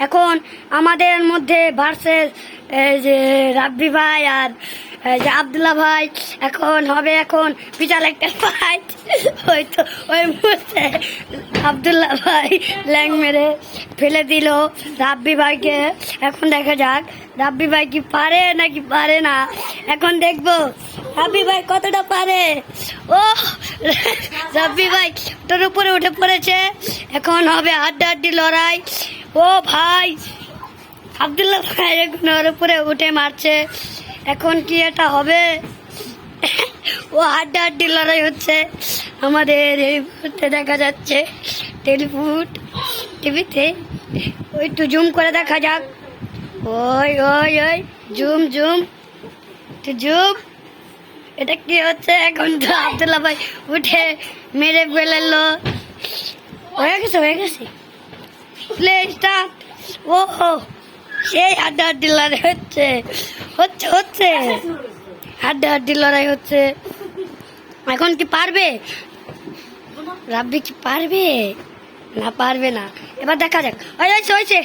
এখন আমাদের মধ্যে ভার্সেস যে রাব্বি ভাই আর যে আব্দুল্লাহ ভাই এখন হবে এখন বিশাল একটা ফাইট। হয়তো ওই মুহূর্তে আব্দুল্লাহ ভাই ল্যাং মেরে ফেলে দিল রাব্বি ভাইকে। এখন দেখা যাক রাব্বি ভাই কি পারে নাকি পারে না, এখন দেখবো রাব্বি ভাই কতটা পারে। ও রাব্বি ভাই তোর উপরে উঠে পড়েছে, এখন হবে হাড্ডাহাড্ডি লড়াই। ও ভাই আব্দুল্লাহ ভাই এখন ওর উপরে উঠে মারছে, এখন কি এটা হবে? ও হাড্ডাহাড্ডি লড়াই হচ্ছে আমাদের এই মুহূর্তে দেখা যাচ্ছে টিভিতে। ওই একটু জুম করে দেখা যাক, ওই ওই ওই জুম জুম একটু জুম। এটা কি হচ্ছে? এখন তো আব্দুল্লাহ ভাই উঠে মেরে ফেললো। হয়ে গেছে প্লে স্টার্ট। ও সেই হাড্ডাহাড্ডি লড়াই হচ্ছে হাড্ডাহাড্ডি লড়াই হচ্ছে। এখন কি পারবে রাব্বি? কি পারবে না পারবে না, এবার দেখা যাক। হয়েছে